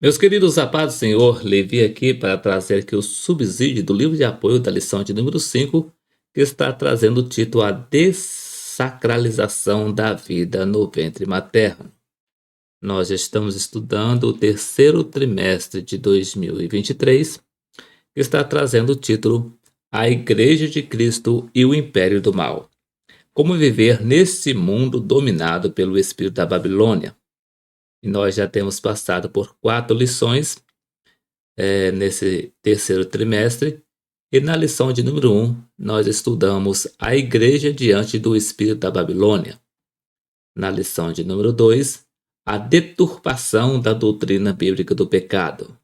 Meus queridos, a paz do Senhor, Levi aqui para trazer aqui o subsídio do livro de apoio da lição de número 5, que está trazendo o título A Dessacralização da Vida no Ventre Materno. Nós estamos estudando o terceiro trimestre de 2023, que está trazendo o título A Igreja de Cristo e o Império do Mal. Como viver nesse mundo dominado pelo espírito da Babilônia. E nós já temos passado por 4 lições nesse terceiro trimestre. E na lição de número 1, nós estudamos a igreja diante do espírito da Babilônia. Na lição de número 2, a deturpação da doutrina bíblica do pecado.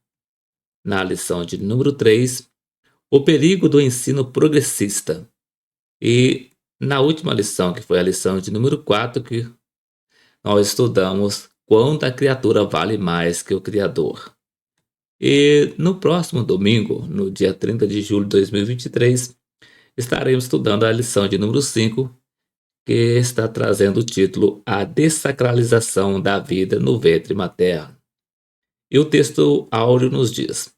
Na lição de número 3, o perigo do ensino progressista. E na última lição, que foi a lição de número 4, que nós estudamos quando a criatura vale mais que o Criador. E no próximo domingo, no dia 30 de julho de 2023, estaremos estudando a lição de número 5, que está trazendo o título A Dessacralização da Vida no Ventre Materno. E o texto áureo nos diz: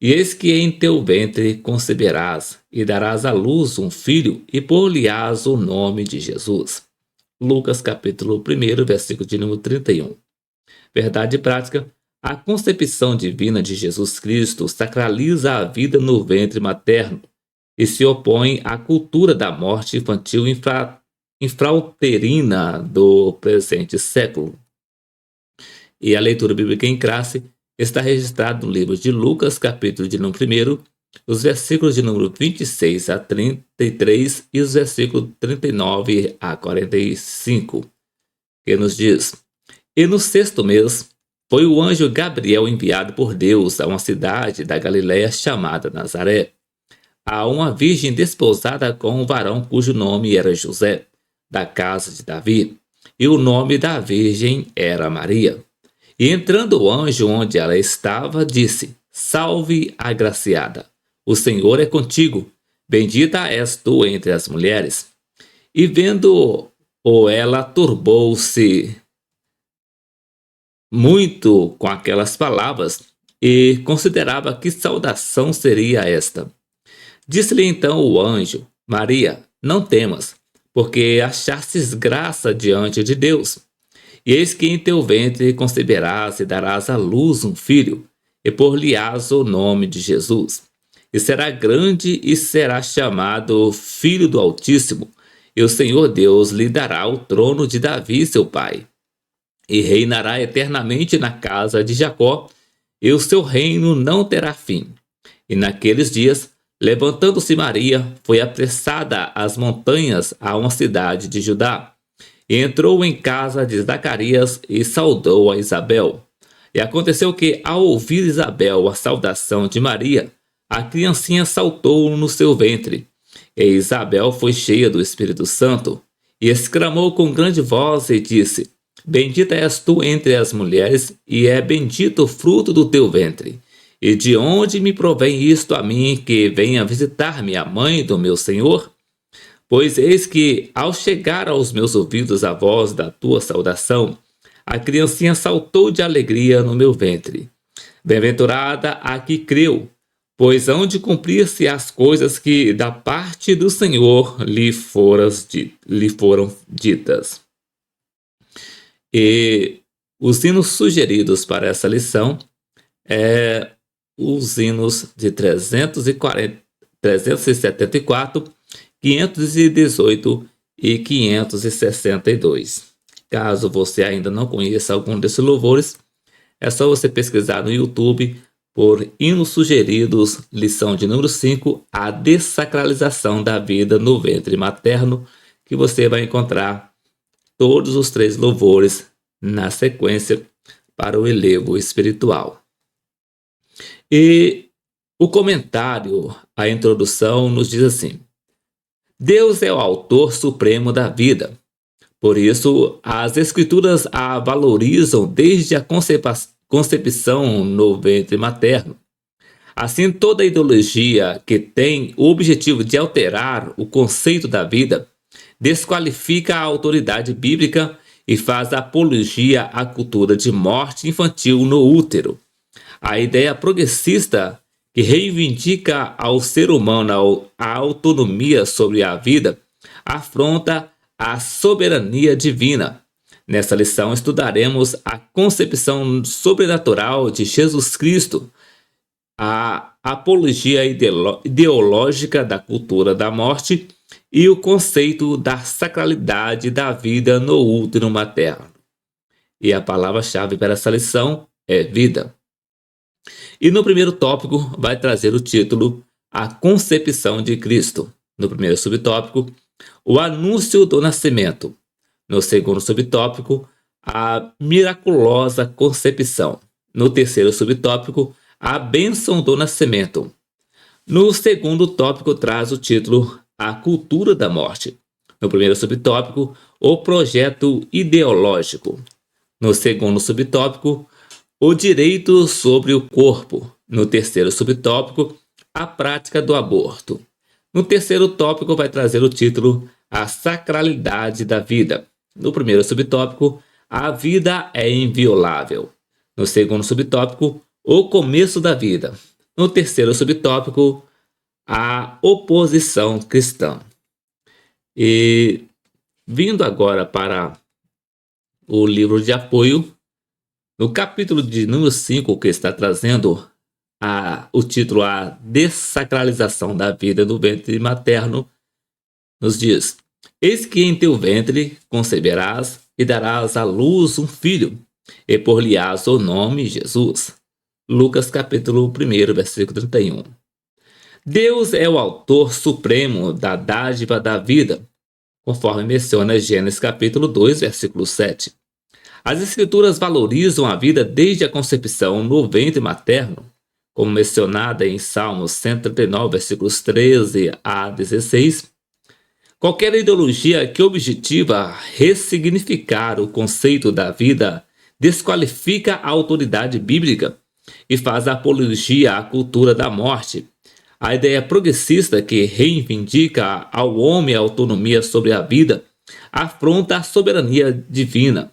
E eis que em teu ventre conceberás, e darás à luz um filho, e por-lhe-ás o nome de Jesus. Lucas capítulo 1, versículo de número 31. Verdade prática: a concepção divina de Jesus Cristo sacraliza a vida no ventre materno e se opõe à cultura da morte infantil infrauterina do presente século. E a leitura bíblica em classe está registrada no livro de Lucas, capítulo de número 1, os versículos de número 26 a 33 e os versículos 39 a 45, que nos diz: E no 6º mês, foi o anjo Gabriel enviado por Deus a uma cidade da Galiléia chamada Nazaré, a uma virgem desposada com um varão cujo nome era José, da casa de Davi, e o nome da virgem era Maria. E entrando o anjo onde ela estava, disse: Salve, agraciada, o Senhor é contigo, bendita és tu entre as mulheres. E vendo-o, ela turbou-se muito com aquelas palavras e considerava que saudação seria esta. Disse-lhe então o anjo: Maria, não temas, porque achastes graça diante de Deus. E eis que em teu ventre conceberás e darás à luz um filho, e por-lhe-ás o nome de Jesus. E será grande e será chamado Filho do Altíssimo, e o Senhor Deus lhe dará o trono de Davi seu pai. E reinará eternamente na casa de Jacó, e o seu reino não terá fim. E naqueles dias, levantando-se Maria, foi apressada às montanhas a uma cidade de Judá, e entrou em casa de Zacarias e saudou a Isabel. E aconteceu que, ao ouvir Isabel a saudação de Maria, a criancinha saltou no seu ventre. E Isabel foi cheia do Espírito Santo, e exclamou com grande voz e disse: Bendita és tu entre as mulheres, e é bendito o fruto do teu ventre. E de onde me provém isto a mim, que venha visitar-me a mãe do meu Senhor? Pois eis que, ao chegar aos meus ouvidos a voz da tua saudação, a criancinha saltou de alegria no meu ventre. Bem-aventurada a que creu, pois hão de cumprir-se as coisas que da parte do Senhor lhe foram ditas. E os hinos sugeridos para essa lição é os hinos de 374, 518 e 562. Caso você ainda não conheça algum desses louvores, é só você pesquisar no YouTube por hinos sugeridos, lição de número 5, a dessacralização da vida no ventre materno, que você vai encontrar todos os 3 louvores na sequência para o elevo espiritual. E o comentário, a introdução, nos diz assim: Deus é o autor supremo da vida. Por isso, as escrituras a valorizam desde a concepção no ventre materno. Assim, toda ideologia que tem o objetivo de alterar o conceito da vida desqualifica a autoridade bíblica e faz apologia à cultura de morte infantil no útero. A ideia progressista que reivindica ao ser humano a autonomia sobre a vida afronta a soberania divina. Nessa lição estudaremos a concepção sobrenatural de Jesus Cristo, a apologia ideológica da cultura da morte e o conceito da sacralidade da vida no útero materno. E a palavra-chave para essa lição é vida. E no primeiro tópico vai trazer o título A Concepção de Cristo. No primeiro subtópico, o anúncio do nascimento. No segundo subtópico, a miraculosa concepção. No terceiro subtópico, a bênção do nascimento. No segundo tópico traz o título A Cultura da Morte. No primeiro subtópico, o projeto ideológico. No segundo subtópico, o direito sobre o corpo. No terceiro subtópico, a prática do aborto. No terceiro tópico vai trazer o título A Sacralidade da Vida. No primeiro subtópico, a vida é inviolável. No segundo subtópico, o começo da vida. No terceiro subtópico, a oposição cristã. E vindo agora para o livro de apoio, no capítulo de número 5, que está trazendo o título A Dessacralização da Vida do Ventre Materno, nos diz: Eis que em teu ventre conceberás e darás à luz um filho, e por-lhe-ás o nome Jesus. Lucas capítulo 1, versículo 31. Deus é o autor supremo da dádiva da vida, conforme menciona Gênesis capítulo 2, versículo 7. As escrituras valorizam a vida desde a concepção no ventre materno, como mencionada em Salmos 139, versículos 13 a 16. Qualquer ideologia que objetiva ressignificar o conceito da vida desqualifica a autoridade bíblica e faz apologia à cultura da morte. A ideia progressista que reivindica ao homem a autonomia sobre a vida afronta a soberania divina.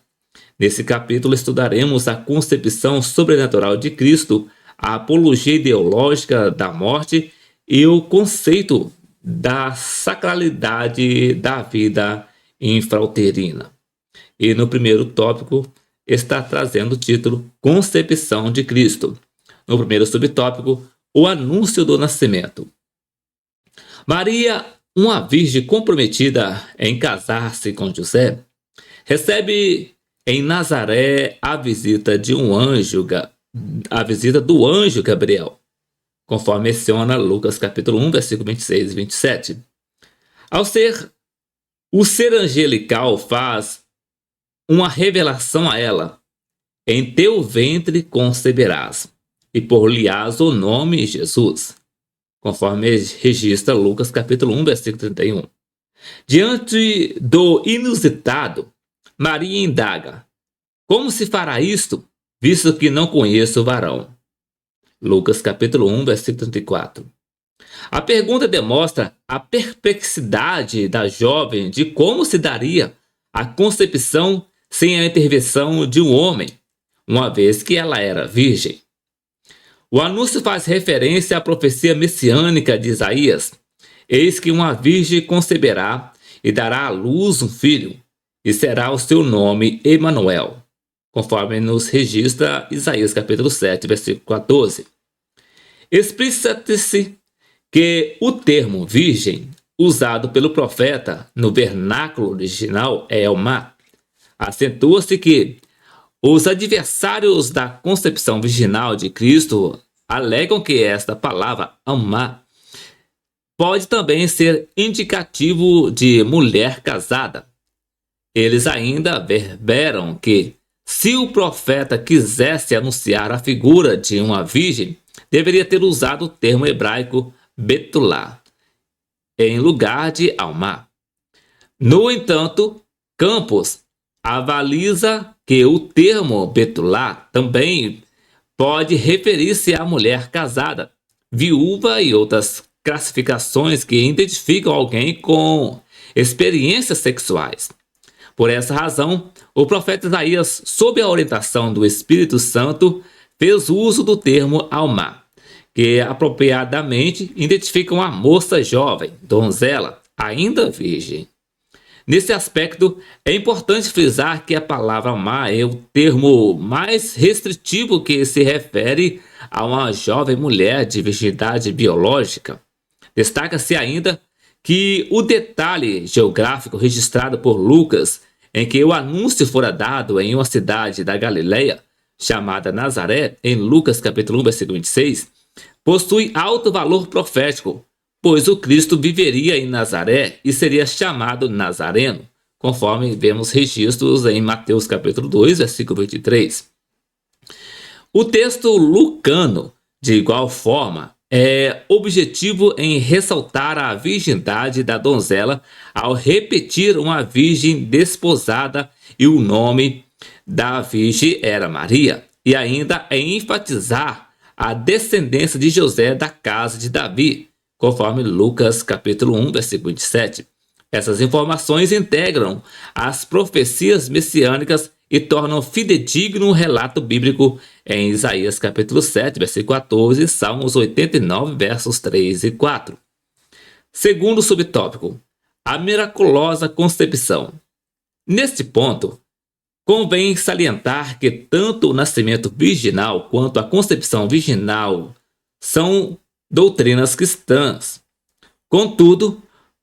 Nesse capítulo estudaremos a concepção sobrenatural de Cristo, a apologia ideológica da morte e o conceito da sacralidade da vida infrauterina. E no primeiro tópico está trazendo o título Concepção de Cristo. No primeiro subtópico, o anúncio do nascimento. Maria, uma virgem comprometida em casar-se com José, recebe em Nazaré a visita do anjo Gabriel, conforme menciona Lucas capítulo 1, versículo 26 e 27. O ser angelical faz uma revelação a ela: em teu ventre conceberás, e por-lhe-ás o nome Jesus, conforme registra Lucas capítulo 1, versículo 31. Diante do inusitado, Maria indaga: como se fará isto, visto que não conheço o varão? Lucas capítulo 1, versículo 34. A pergunta demonstra a perplexidade da jovem de como se daria a concepção sem a intervenção de um homem, uma vez que ela era virgem. O anúncio faz referência à profecia messiânica de Isaías: eis que uma virgem conceberá e dará à luz um filho, e será o seu nome Emanuel, conforme nos registra Isaías capítulo 7, versículo 14. Explicita-se que o termo virgem, usado pelo profeta no vernáculo original, é Elmá. Acentua-se que os adversários da concepção virginal de Cristo alegam que esta palavra Elmá pode também ser indicativo de mulher casada. Eles ainda verberam que, se o profeta quisesse anunciar a figura de uma virgem, deveria ter usado o termo hebraico Betulá, em lugar de Alma. No entanto, Campos avaliza que o termo Betulá também pode referir-se à mulher casada, viúva e outras classificações que identificam alguém com experiências sexuais. Por essa razão, o profeta Isaías, sob a orientação do Espírito Santo, fez uso do termo alma, que apropriadamente identifica uma moça jovem, donzela, ainda virgem. Nesse aspecto, é importante frisar que a palavra alma é o termo mais restritivo que se refere a uma jovem mulher de virgindade biológica. Destaca-se ainda que o detalhe geográfico registrado por Lucas, em que o anúncio fora dado em uma cidade da Galileia, chamada Nazaré, em Lucas capítulo 1, versículo 26, possui alto valor profético, pois o Cristo viveria em Nazaré e seria chamado Nazareno, conforme vemos registros em Mateus capítulo 2, versículo 23. O texto lucano, de igual forma, é objetivo em ressaltar a virgindade da donzela ao repetir uma virgem desposada e o nome da virgem era Maria, e ainda em enfatizar a descendência de José da casa de Davi, conforme Lucas capítulo 1, versículo 27. Essas informações integram as profecias messiânicas e tornam fidedigno o relato bíblico em Isaías capítulo 7, versículo 14 e Salmos 89, versos 3 e 4. Segundo subtópico, a miraculosa concepção. Neste ponto, convém salientar que tanto o nascimento virginal quanto a concepção virginal são doutrinas cristãs. Contudo,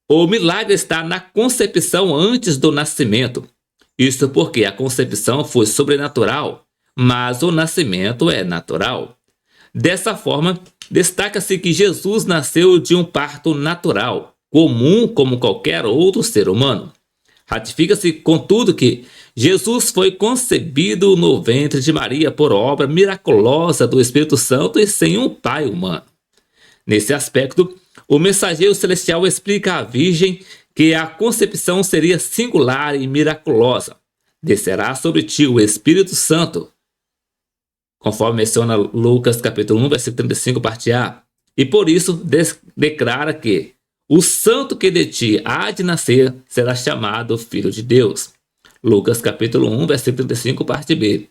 o milagre está na concepção antes do nascimento. Isso porque a concepção foi sobrenatural, mas o nascimento é natural. Dessa forma, destaca-se que Jesus nasceu de um parto natural, comum como qualquer outro ser humano. Ratifica-se, contudo, que Jesus foi concebido no ventre de Maria por obra miraculosa do Espírito Santo e sem um pai humano. Nesse aspecto, o mensageiro celestial explica à Virgem que a concepção seria singular e miraculosa. Descerá sobre ti o Espírito Santo, conforme menciona Lucas capítulo 1, versículo 35, parte A. E por isso declara que o santo que de ti há de nascer será chamado Filho de Deus. Lucas capítulo 1, versículo 35, parte B.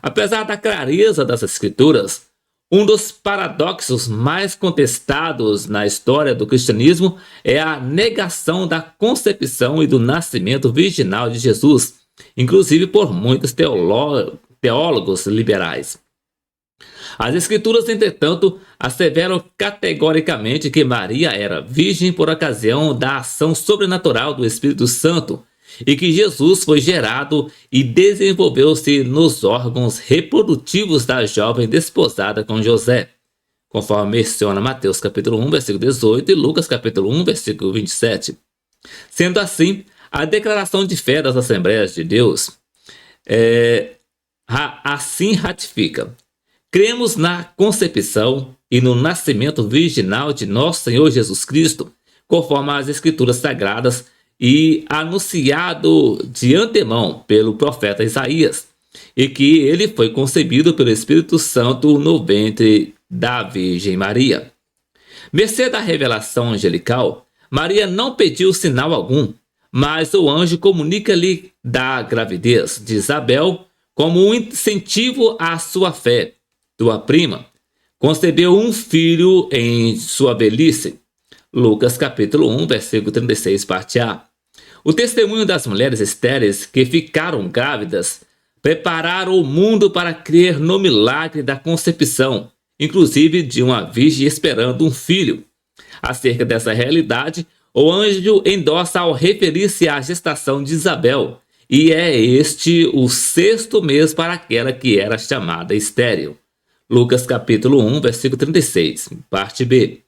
Apesar da clareza das Escrituras, um dos paradoxos mais contestados na história do cristianismo é a negação da concepção e do nascimento virginal de Jesus, inclusive por muitos teólogos liberais. As Escrituras, entretanto, asseveram categoricamente que Maria era virgem por ocasião da ação sobrenatural do Espírito Santo e que Jesus foi gerado e desenvolveu-se nos órgãos reprodutivos da jovem desposada com José, conforme menciona Mateus capítulo 1, versículo 18 e Lucas capítulo 1, versículo 27. Sendo assim, a declaração de fé das Assembleias de Deus assim ratifica: cremos na concepção e no nascimento virginal de nosso Senhor Jesus Cristo, conforme as Escrituras Sagradas e anunciado de antemão pelo profeta Isaías, e que ele foi concebido pelo Espírito Santo no ventre da Virgem Maria. Mercê da revelação angelical, Maria não pediu sinal algum, mas o anjo comunica-lhe da gravidez de Isabel como um incentivo à sua fé. Tua prima concebeu um filho em sua velhice. Lucas capítulo 1, versículo 36, parte A. O testemunho das mulheres estéreis que ficaram grávidas prepararam o mundo para crer no milagre da concepção, inclusive de uma virgem esperando um filho. Acerca dessa realidade, o anjo endossa ao referir-se à gestação de Isabel, e é este o sexto mês para aquela que era chamada estéril. Lucas capítulo 1, versículo 36, parte B.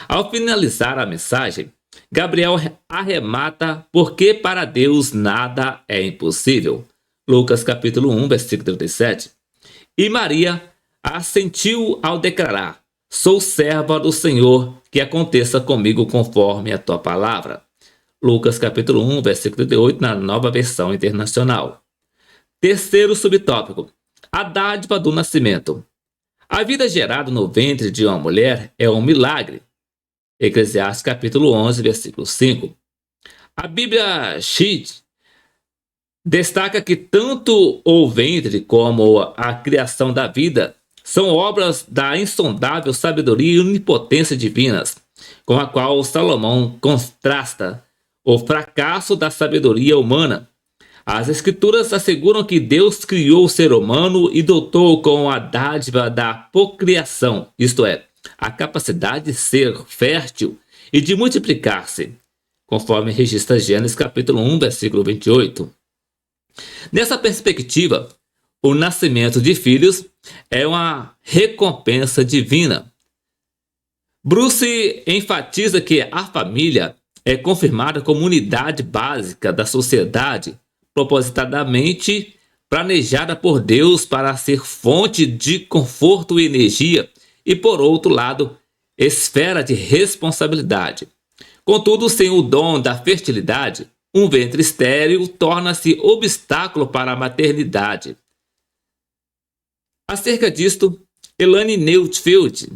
Ao finalizar a mensagem, Gabriel arremata: porque para Deus nada é impossível. Lucas capítulo 1, versículo 37. E Maria assentiu ao declarar: sou serva do Senhor, que aconteça comigo conforme a tua palavra. Lucas capítulo 1, versículo 38, na Nova Versão Internacional. Terceiro subtópico: a dádiva do nascimento. A vida gerada no ventre de uma mulher é um milagre. Eclesiastes capítulo 11, versículo 5. A Bíblia Sheet destaca que tanto o ventre como a criação da vida são obras da insondável sabedoria e onipotência divinas, com a qual Salomão contrasta o fracasso da sabedoria humana. As Escrituras asseguram que Deus criou o ser humano e dotou com a dádiva da procriação, isto é, a capacidade de ser fértil e de multiplicar-se, conforme registra Gênesis capítulo 1, versículo 28. Nessa perspectiva, o nascimento de filhos é uma recompensa divina. Bruce enfatiza que a família é confirmada como unidade básica da sociedade, propositadamente planejada por Deus para ser fonte de conforto e energia e, por outro lado, esfera de responsabilidade. Contudo, sem o dom da fertilidade, um ventre estéril torna-se obstáculo para a maternidade. Acerca disto, Elaine Neufeld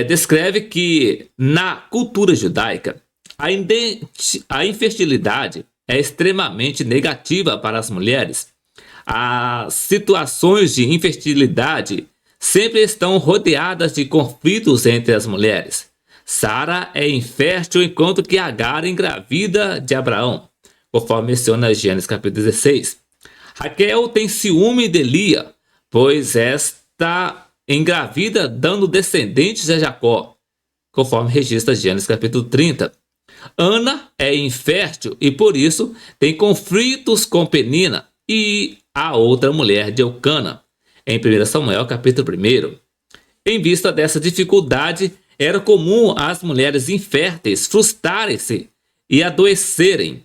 descreve que, na cultura judaica, a infertilidade é extremamente negativa para as mulheres. As situações de infertilidade sempre estão rodeadas de conflitos entre as mulheres. Sara é infértil enquanto que Agar engravida de Abraão, conforme menciona Gênesis capítulo 16. Raquel tem ciúme de Lia, pois esta engravida dando descendentes a Jacó, conforme registra Gênesis capítulo 30. Ana é infértil e por isso tem conflitos com Penina e a outra mulher de Eucana, em 1 Samuel capítulo 1. Em vista dessa dificuldade, era comum as mulheres inférteis frustrarem-se e adoecerem.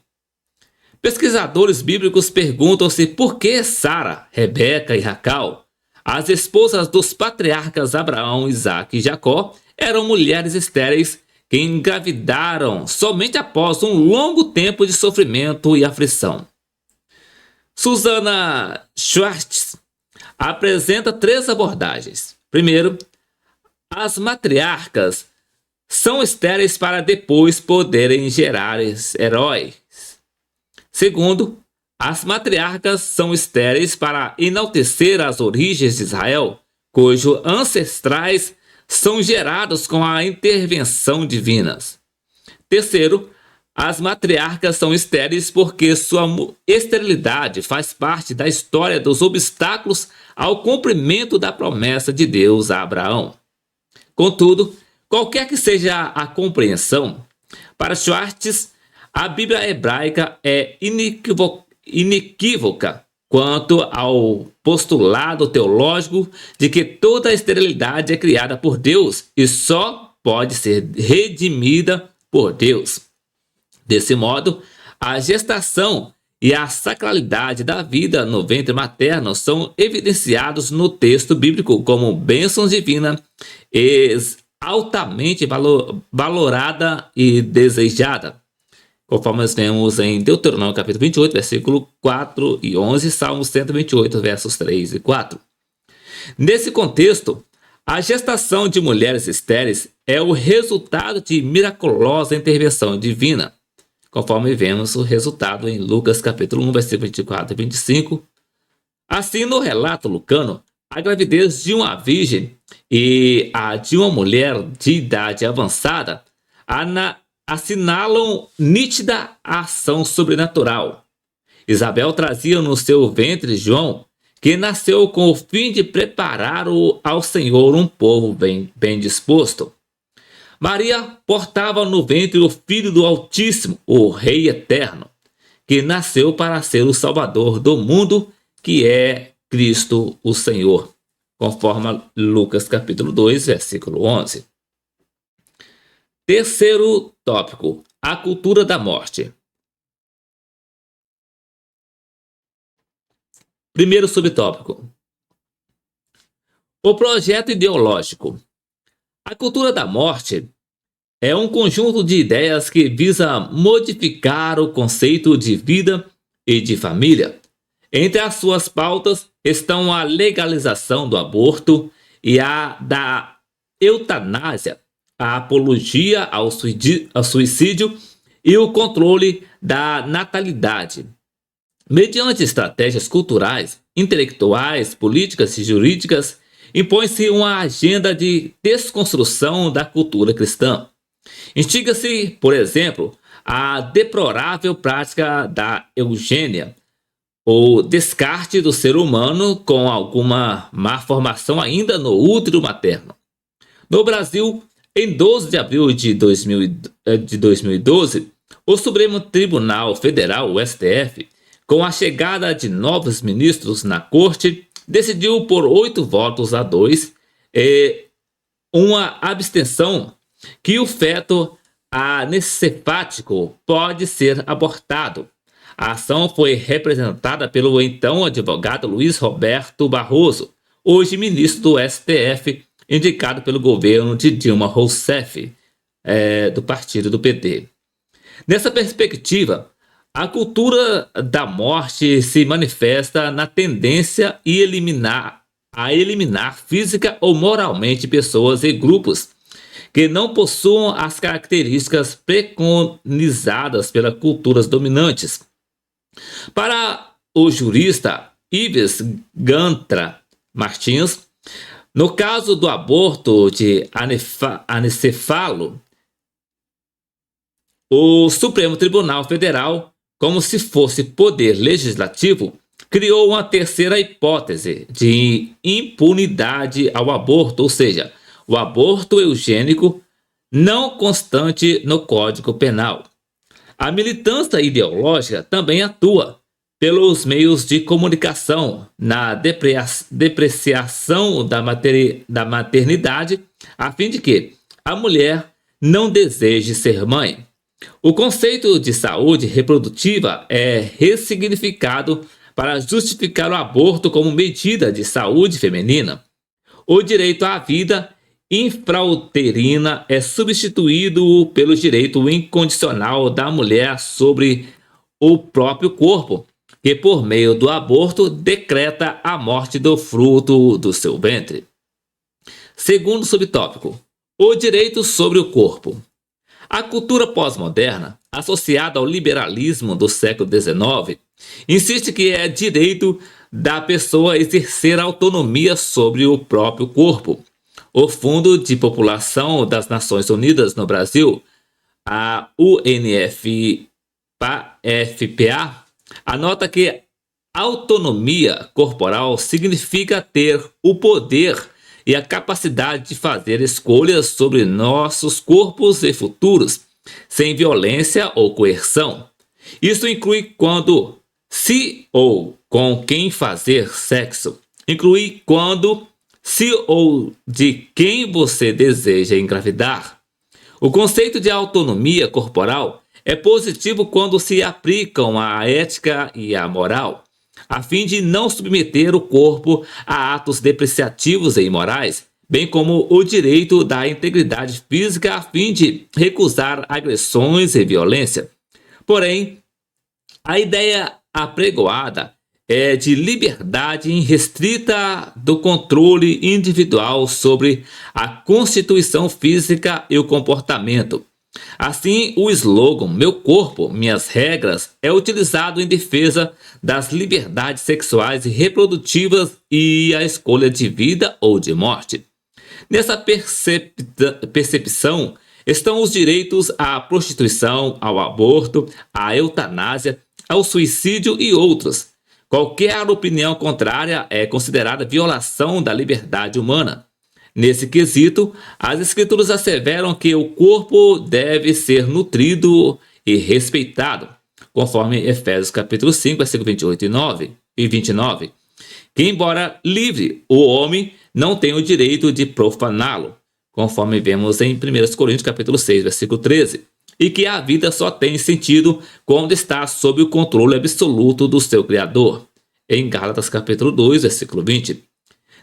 Pesquisadores bíblicos perguntam-se por que Sara, Rebeca e Racal, as esposas dos patriarcas Abraão, Isaque e Jacó, eram mulheres estéreis que engravidaram somente após um longo tempo de sofrimento e aflição. Susana Schwartz apresenta 3 abordagens. Primeiro, as matriarcas são estéreis para depois poderem gerar heróis. Segundo, as matriarcas são estéreis para enaltecer as origens de Israel, cujos ancestrais são gerados com a intervenção divina. Terceiro, as matriarcas são estéreis porque sua esterilidade faz parte da história dos obstáculos ao cumprimento da promessa de Deus a Abraão. Contudo, qualquer que seja a compreensão, para Schwartz, a Bíblia hebraica é inequívoca quanto ao postulado teológico de que toda a esterilidade é criada por Deus e só pode ser redimida por Deus. Desse modo, a gestação e a sacralidade da vida no ventre materno são evidenciados no texto bíblico como bênçãos divinas altamente valorada e desejada, conforme nós vemos em Deuteronômio capítulo 28, versículo 4 e 11, Salmo 128, versos 3 e 4. Nesse contexto, a gestação de mulheres estéreis é o resultado de miraculosa intervenção divina, conforme vemos o resultado em Lucas capítulo 1, versículo 24 e 25. Assim, no relato lucano, a gravidez de uma virgem e a de uma mulher de idade avançada assinalam nítida ação sobrenatural. Isabel trazia no seu ventre João, que nasceu com o fim de preparar ao Senhor um povo bem disposto. Maria portava no ventre o Filho do Altíssimo, o Rei Eterno, que nasceu para ser o Salvador do mundo, que é Cristo o Senhor, conforme Lucas capítulo 2, versículo 11. Terceiro tópico, a cultura da morte. Primeiro subtópico, o projeto ideológico. A cultura da morte é um conjunto de ideias que visa modificar o conceito de vida e de família. Entre as suas pautas estão a legalização do aborto e a da eutanásia, a apologia ao suicídio e o controle da natalidade. Mediante estratégias culturais, intelectuais, políticas e jurídicas, impõe-se uma agenda de desconstrução da cultura cristã. Instiga-se, por exemplo, a deplorável prática da eugênia, ou descarte do ser humano com alguma má formação ainda no útero materno. No Brasil, em 12 de abril de 2012, o Supremo Tribunal Federal, o STF, com a chegada de novos ministros na corte, decidiu por 8 votos a 2, uma abstenção, que o feto anencefático pode ser abortado. A ação foi representada pelo então advogado Luiz Roberto Barroso, hoje ministro do STF, indicado pelo governo de Dilma Rousseff, do partido do PT. Nessa perspectiva, a cultura da morte se manifesta na tendência a eliminar física ou moralmente pessoas e grupos que não possuam as características preconizadas pelas culturas dominantes. Para o jurista Ives Gantra Martins, no caso do aborto de anencefalo, o Supremo Tribunal Federal, como se fosse poder legislativo, criou uma terceira hipótese de impunidade ao aborto, ou seja, o aborto eugênico não constante no Código Penal. A militância ideológica também atua pelos meios de comunicação na depreciação da maternidade, a fim de que a mulher não deseje ser mãe. O conceito de saúde reprodutiva é ressignificado para justificar o aborto como medida de saúde feminina. O direito à vida infrauterina é substituído pelo direito incondicional da mulher sobre o próprio corpo, que por meio do aborto decreta a morte do fruto do seu ventre. Segundo subtópico, o direito sobre o corpo. A cultura pós-moderna, associada ao liberalismo do século XIX, insiste que é direito da pessoa exercer autonomia sobre o próprio corpo. O Fundo de População das Nações Unidas no Brasil, a UNFPA, anota que autonomia corporal significa ter o poder e a capacidade de fazer escolhas sobre nossos corpos e futuros, sem violência ou coerção. Isso inclui quando, se ou com quem fazer sexo. Inclui quando, se ou de quem você deseja engravidar. O conceito de autonomia corporal é positivo quando se aplicam a ética e a moral, a fim de não submeter o corpo a atos depreciativos e imorais, bem como o direito da integridade física a fim de recusar agressões e violência. Porém, a ideia apregoada é de liberdade irrestrita do controle individual sobre a constituição física e o comportamento. Assim, o slogan "Meu corpo, minhas regras" é utilizado em defesa das liberdades sexuais e reprodutivas e a escolha de vida ou de morte. Nessa percepção estão os direitos à prostituição, ao aborto, à eutanásia, ao suicídio e outros. Qualquer opinião contrária é considerada violação da liberdade humana. Nesse quesito, as escrituras asseveram que o corpo deve ser nutrido e respeitado, conforme Efésios capítulo 5, versículo 28 e 29, que embora livre, o homem não tem o direito de profaná-lo, conforme vemos em 1 Coríntios capítulo 6, versículo 13, e que a vida só tem sentido quando está sob o controle absoluto do seu Criador, em Gálatas capítulo 2, versículo 20.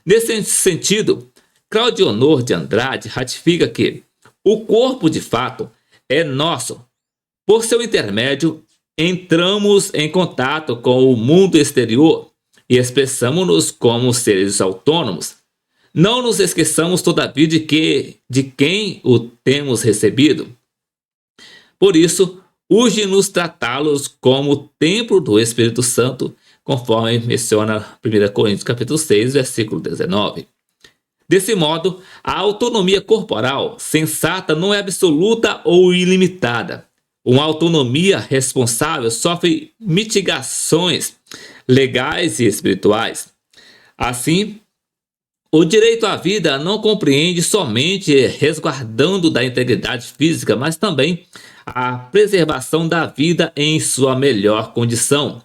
Nesse sentido, Claudionor de Andrade ratifica que o corpo de fato é nosso. Por seu intermédio, entramos em contato com o mundo exterior e expressamos-nos como seres autônomos. Não nos esqueçamos, todavia, de quem o temos recebido. Por isso, urge-nos tratá-los como templo do Espírito Santo, conforme menciona 1 Coríntios capítulo 6, versículo 19. Desse modo, a autonomia corporal sensata não é absoluta ou ilimitada. Uma autonomia responsável sofre mitigações legais e espirituais. Assim, o direito à vida não compreende somente resguardando da integridade física, mas também a preservação da vida em sua melhor condição.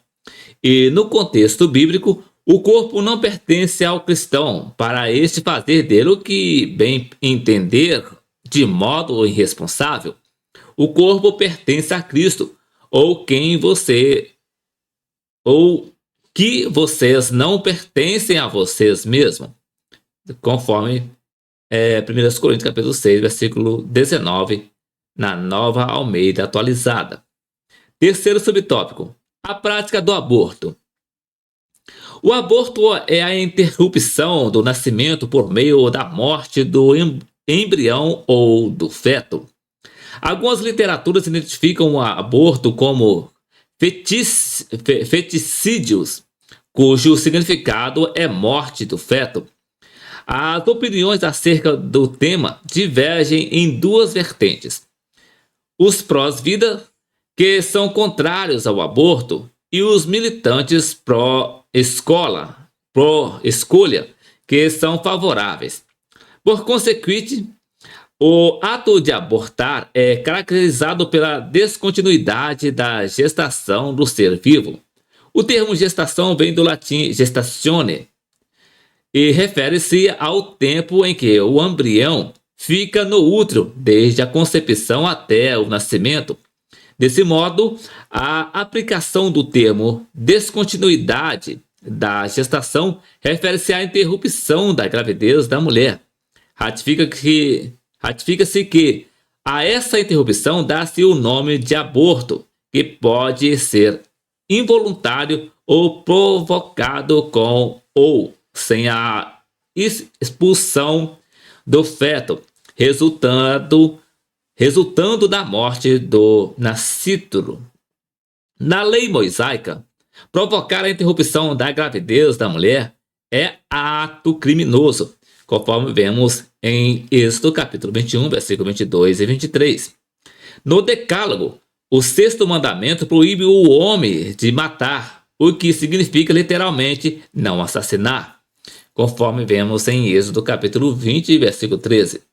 E no contexto bíblico, o corpo não pertence ao cristão, para este fazer dele o que bem entender de modo irresponsável. O corpo pertence a Cristo, ou que vocês não pertencem a vocês mesmos, conforme 1 Coríntios capítulo 6, versículo 19, na Nova Almeida atualizada. Terceiro subtópico, a prática do aborto. O aborto é a interrupção do nascimento por meio da morte do embrião ou do feto. Algumas literaturas identificam o aborto como feticídios, cujo significado é morte do feto. As opiniões acerca do tema divergem em duas vertentes. Os prós-vida, que são contrários ao aborto, e os militantes pró-escolha, que são favoráveis. Por consequente, o ato de abortar é caracterizado pela descontinuidade da gestação do ser vivo. O termo gestação vem do latim gestatione e refere-se ao tempo em que o embrião fica no útero, desde a concepção até o nascimento. Desse modo, a aplicação do termo descontinuidade da gestação refere-se à interrupção da gravidez da mulher. Ratifica-se que a essa interrupção dá-se o nome de aborto, que pode ser involuntário ou provocado com ou sem a expulsão do feto, resultando da morte do nascituro. Na lei mosaica, provocar a interrupção da gravidez da mulher é ato criminoso, conforme vemos em Êxodo capítulo 21, versículo 22 e 23. No Decálogo, o sexto mandamento proíbe o homem de matar, o que significa literalmente não assassinar, conforme vemos em Êxodo capítulo 20, versículo 13.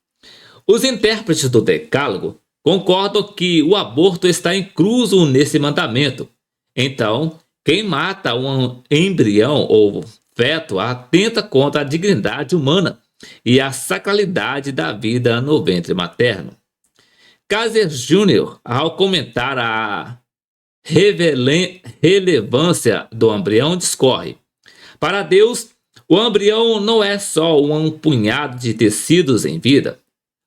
Os intérpretes do Decálogo concordam que o aborto está incluso nesse mandamento. Então, quem mata um embrião ou feto atenta contra a dignidade humana e a sacralidade da vida no ventre materno. Kaiser Jr., ao comentar a relevância do embrião, discorre: para Deus, o embrião não é só um punhado de tecidos em vida.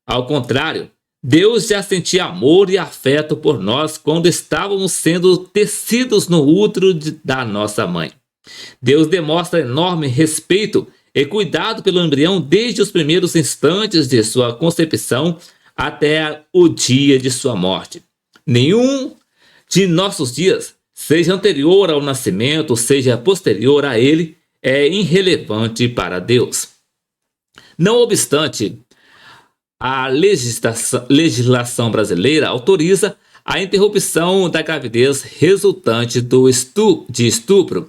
Ao contrário, Deus já sentia amor e afeto por nós quando estávamos sendo tecidos no útero da nossa mãe. Deus demonstra enorme respeito e cuidado pelo embrião desde os primeiros instantes de sua concepção até o dia de sua morte. Nenhum de nossos dias, seja anterior ao nascimento, seja posterior a ele, é irrelevante para Deus. Não obstante, a legislação brasileira autoriza a interrupção da gravidez resultante de estupro,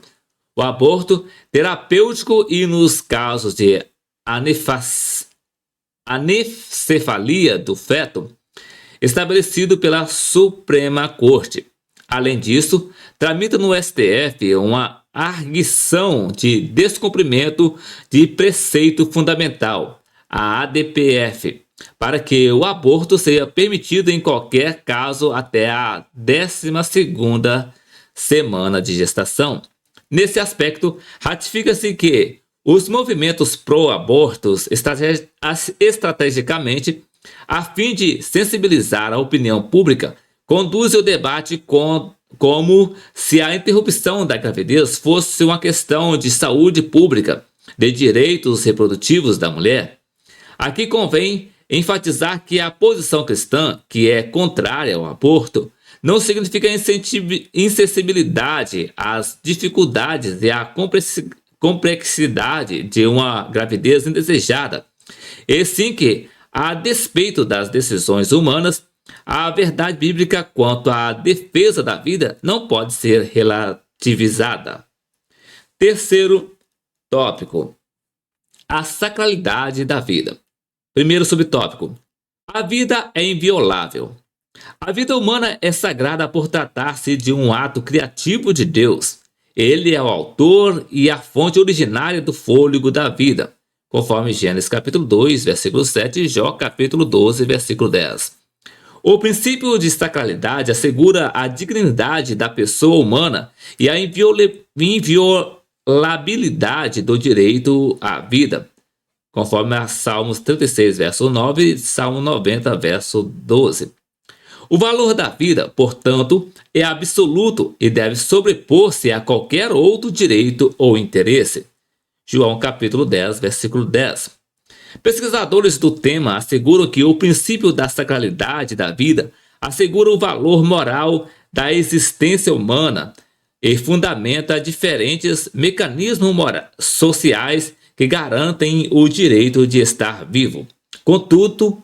o aborto terapêutico e nos casos de anencefalia do feto, estabelecido pela Suprema Corte. Além disso, tramita no STF uma arguição de descumprimento de preceito fundamental, a ADPF, para que o aborto seja permitido em qualquer caso até a 12ª semana de gestação. Nesse aspecto, ratifica-se que os movimentos pró-abortos, estrategicamente, a fim de sensibilizar a opinião pública, conduzem o debate como se a interrupção da gravidez fosse uma questão de saúde pública, de direitos reprodutivos da mulher. Aqui convém enfatizar que a posição cristã, que é contrária ao aborto, não significa insensibilidade às dificuldades e à complexidade de uma gravidez indesejada, E sim que, a despeito das decisões humanas, a verdade bíblica quanto à defesa da vida não pode ser relativizada. Terceiro tópico: a sacralidade da vida. Primeiro subtópico: a vida é inviolável. A vida humana é sagrada por tratar-se de um ato criativo de Deus. Ele é o autor e a fonte originária do fôlego da vida, conforme Gênesis capítulo 2, versículo 7 e Jó capítulo 12, versículo 10. O princípio de sacralidade assegura a dignidade da pessoa humana e a inviolabilidade do direito à vida, conforme a Salmos 36, verso 9 e Salmo 90, verso 12. O valor da vida, portanto, é absoluto e deve sobrepor-se a qualquer outro direito ou interesse. João capítulo 10, versículo 10. Pesquisadores do tema asseguram que o princípio da sacralidade da vida assegura o valor moral da existência humana e fundamenta diferentes mecanismos sociais que garantem o direito de estar vivo. Contudo,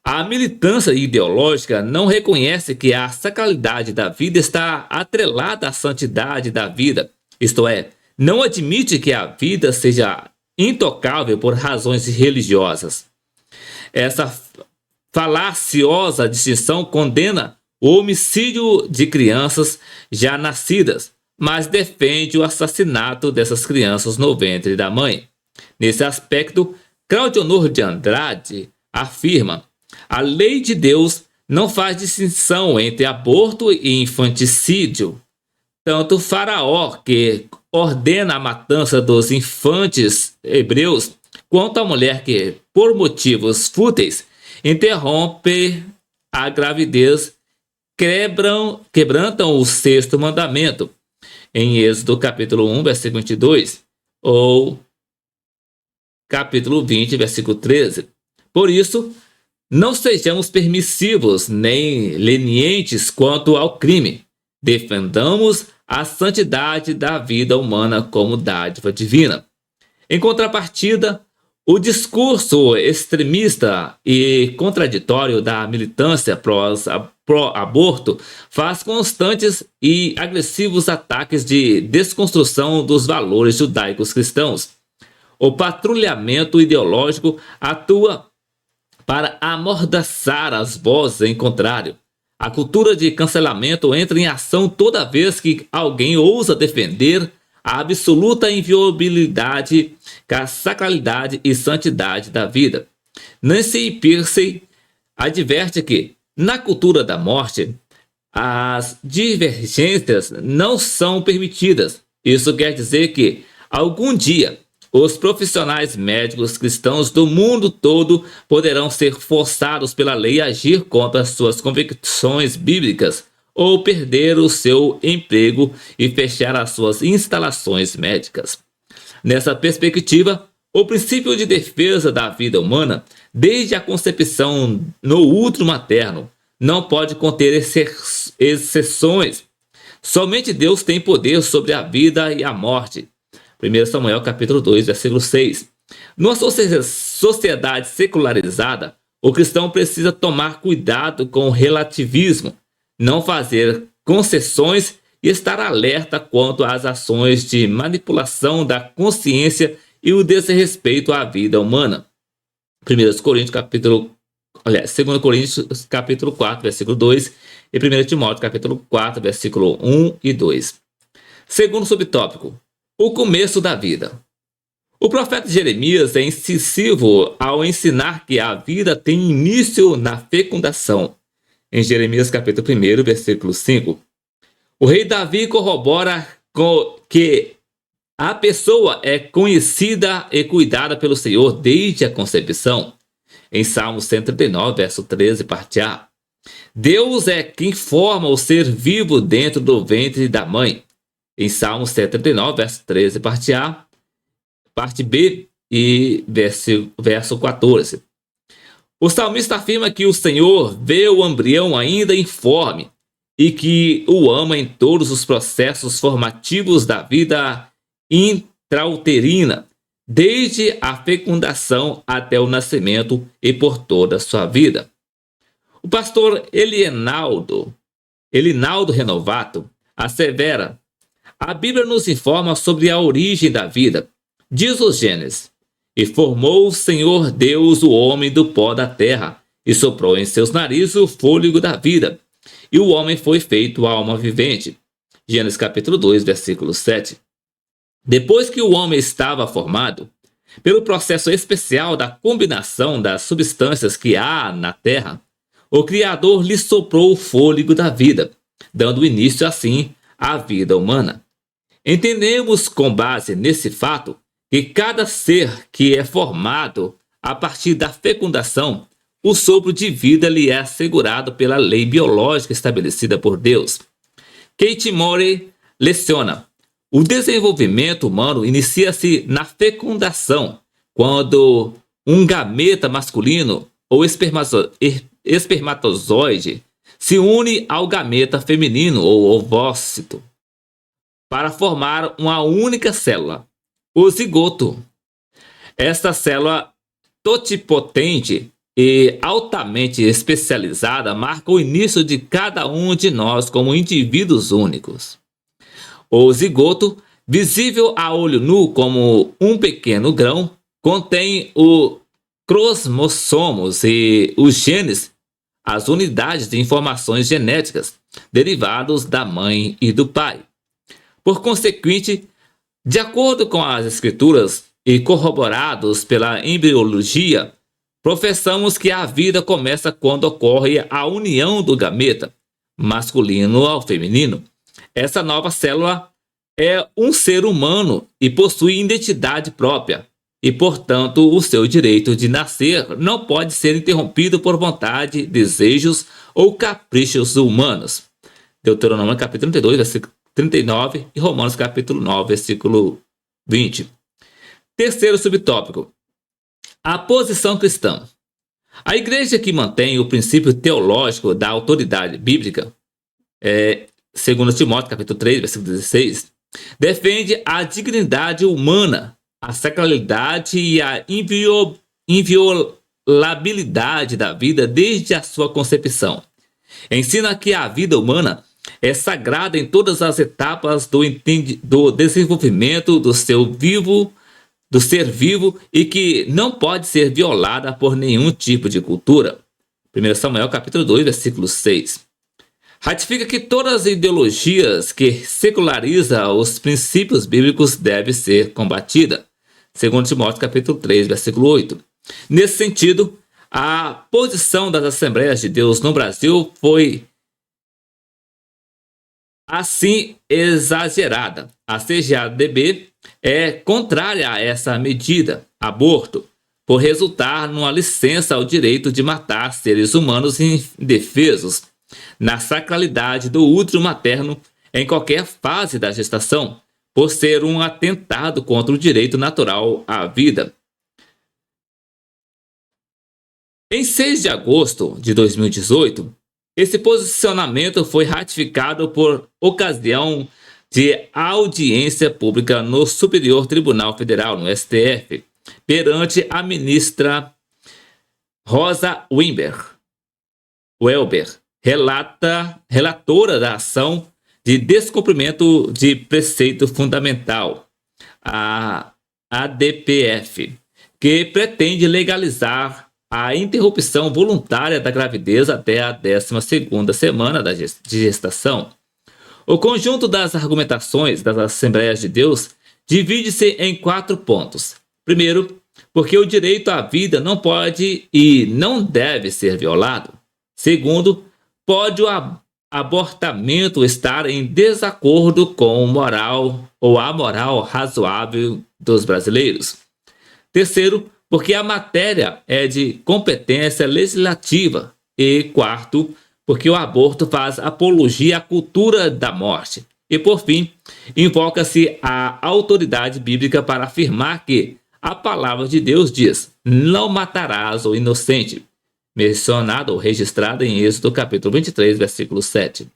a militância ideológica não reconhece que a sacralidade da vida está atrelada à santidade da vida, isto é, não admite que a vida seja intocável por razões religiosas. Essa falaciosa distinção condena o homicídio de crianças já nascidas, mas defende o assassinato dessas crianças no ventre da mãe. Nesse aspecto, Cláudio Honor de Andrade afirma: a lei de Deus não faz distinção entre aborto e infanticídio. Tanto Faraó, que ordena a matança dos infantes hebreus, quanto a mulher que, por motivos fúteis, interrompe a gravidez, quebrantam o sexto mandamento, em Êxodo capítulo 1, versículo 22, ou capítulo 20, versículo 13. Por isso, não sejamos permissivos nem lenientes quanto ao crime. Defendamos a santidade da vida humana como dádiva divina. Em contrapartida, o discurso extremista e contraditório da militância pró-aborto faz constantes e agressivos ataques de desconstrução dos valores judaicos cristãos. O patrulhamento ideológico atua para amordaçar as vozes em contrário. A cultura de cancelamento entra em ação toda vez que alguém ousa defender a absoluta inviolabilidade, a sacralidade e santidade da vida. Nancy Pearcey adverte que, na cultura da morte, as divergências não são permitidas. Isso quer dizer que, algum dia, os profissionais médicos cristãos do mundo todo poderão ser forçados pela lei a agir contra suas convicções bíblicas ou perder o seu emprego e fechar as suas instalações médicas. Nessa perspectiva, o princípio de defesa da vida humana, desde a concepção no útero materno, não pode conter exceções. Somente Deus tem poder sobre a vida e a morte. 1 Samuel capítulo 2, versículo 6. Numa sociedade secularizada, o cristão precisa tomar cuidado com o relativismo, não fazer concessões e estar alerta quanto às ações de manipulação da consciência e o desrespeito à vida humana. 2 Coríntios capítulo 4, versículo 2 e 1 Timóteo capítulo 4, versículo 1 e 2. Segundo subtópico: o começo da vida. O profeta Jeremias é incisivo ao ensinar que a vida tem início na fecundação. Em Jeremias capítulo 1, versículo 5. O rei Davi corrobora que a pessoa é conhecida e cuidada pelo Senhor desde a concepção. Em Salmo 139, verso 13, parte A. Deus é quem forma o ser vivo dentro do ventre da mãe. Em Salmo 139, verso 13, parte A, parte B e verso 14. O salmista afirma que o Senhor vê o embrião ainda informe e que o ama em todos os processos formativos da vida intrauterina. desde a fecundação até o nascimento e por toda a sua vida. O pastor Elinaldo Renovato assevera: a Bíblia nos informa sobre a origem da vida. Diz o Gênesis: e formou o Senhor Deus o homem do pó da terra, e soprou em seus narizes o fôlego da vida, e o homem foi feito alma vivente. Gênesis capítulo 2, versículo 7. Depois que o homem estava formado, pelo processo especial da combinação das substâncias que há na terra, o Criador lhe soprou o fôlego da vida, dando início assim à vida humana. Entendemos com base nesse fato que cada ser que é formado a partir da fecundação, o sopro de vida lhe é assegurado pela lei biológica estabelecida por Deus. Kate Morey leciona: o desenvolvimento humano inicia-se na fecundação, quando um gameta masculino ou espermatozoide se une ao gameta feminino ou ovócito para formar uma única célula, o zigoto. Esta célula totipotente e altamente especializada marca o início de cada um de nós como indivíduos únicos. O zigoto, visível a olho nu como um pequeno grão, contém os cromossomos e os genes, as unidades de informações genéticas derivados da mãe e do pai. Por consequente, de acordo com as escrituras e corroborados pela embriologia, professamos que a vida começa quando ocorre a união do gameta, masculino ao feminino. Essa nova célula é um ser humano e possui identidade própria, e, portanto, o seu direito de nascer não pode ser interrompido por vontade, desejos ou caprichos humanos. Deuteronômio capítulo 32, versículo 39 e Romanos capítulo 9, versículo 20. Terceiro subtópico: a posição cristã. A igreja que mantém o princípio teológico da autoridade bíblica, segundo Timóteo capítulo 3, versículo 16, defende a dignidade humana, a sacralidade e a inviolabilidade da vida desde a sua concepção. Ensina que a vida humana é sagrada em todas as etapas do desenvolvimento do ser vivo e que não pode ser violada por nenhum tipo de cultura. 1 Samuel capítulo 2, versículo 6. Ratifica que todas as ideologias que secularizam os princípios bíblicos devem ser combatidas. 2 Timóteo capítulo 3, versículo 8. Nesse sentido, a posição das Assembleias de Deus no Brasil foi assim exagerada. A CGADB é contrária a essa medida, aborto, por resultar numa licença ao direito de matar seres humanos indefesos, na sacralidade do útero materno em qualquer fase da gestação, por ser um atentado contra o direito natural à vida. Em 6 de agosto de 2018, esse posicionamento foi ratificado por ocasião de audiência pública no Superior Tribunal Federal, no STF, perante a ministra Rosa Welber, relatora da ação de descumprimento de preceito fundamental, a ADPF, que pretende legalizar a interrupção voluntária da gravidez até a 12ª semana de gestação. O conjunto das argumentações das Assembleias de Deus divide-se em 4 pontos. Primeiro, porque o direito à vida não pode e não deve ser violado. Segundo, pode o abortamento estar em desacordo com o moral ou a moral razoável dos brasileiros. Terceiro, porque a matéria é de competência legislativa. E quarto, porque o aborto faz apologia à cultura da morte. E por fim, invoca-se a autoridade bíblica para afirmar que a palavra de Deus diz: não matarás o inocente, mencionado ou registrado em Êxodo capítulo 23, versículo 7.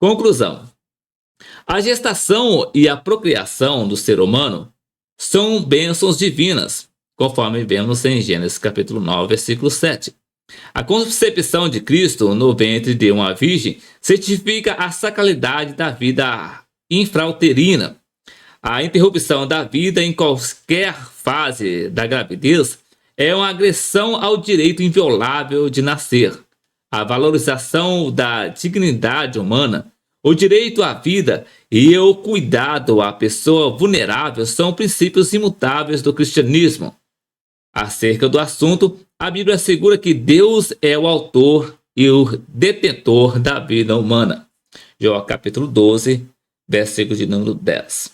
Conclusão: a gestação e a procriação do ser humano são bênçãos divinas, conforme vemos em Gênesis capítulo 9, versículo 7. A concepção de Cristo no ventre de uma virgem certifica a sacralidade da vida infrauterina. A interrupção da vida em qualquer fase da gravidez é uma agressão ao direito inviolável de nascer. A valorização da dignidade humana, o direito à vida e o cuidado à pessoa vulnerável são princípios imutáveis do cristianismo. Acerca do assunto, a Bíblia assegura que Deus é o autor e o detentor da vida humana. Jó capítulo 12, versículo de número 10.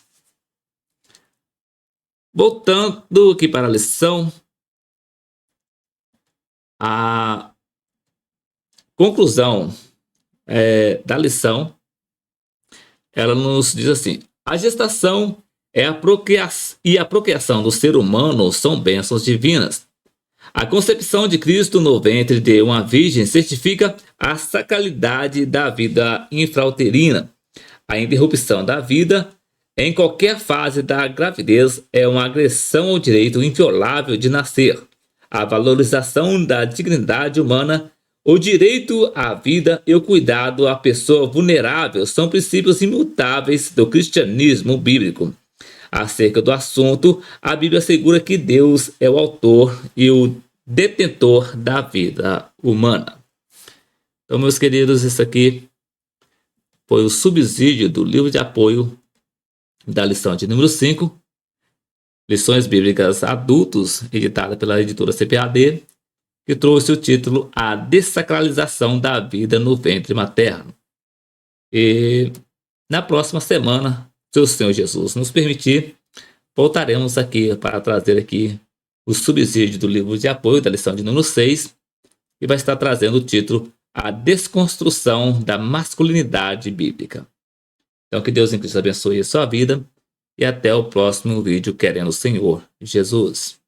Voltando aqui para a lição, a conclusão da lição, ela nos diz assim: a gestação e a procriação do ser humano são bênçãos divinas. A concepção de Cristo no ventre de uma virgem certifica a sacralidade da vida infrauterina. A interrupção da vida em qualquer fase da gravidez é uma agressão ao direito inviolável de nascer. A valorização da dignidade humana, o direito à vida e o cuidado à pessoa vulnerável são princípios imutáveis do cristianismo bíblico. Acerca do assunto, a Bíblia assegura que Deus é o autor e o detentor da vida humana. Então, meus queridos, isso aqui foi o subsídio do livro de apoio da lição de número 5, Lições Bíblicas Adultos, editada pela editora CPAD, que trouxe o título A Dessacralização da Vida no Ventre Materno. E na próxima semana, se o Senhor Jesus nos permitir, voltaremos aqui para trazer aqui o subsídio do livro de apoio da lição de número 6, que vai estar trazendo o título A Desconstrução da Masculinidade Bíblica. Então, que Deus em Cristo abençoe a sua vida e até o próximo vídeo, querendo o Senhor Jesus.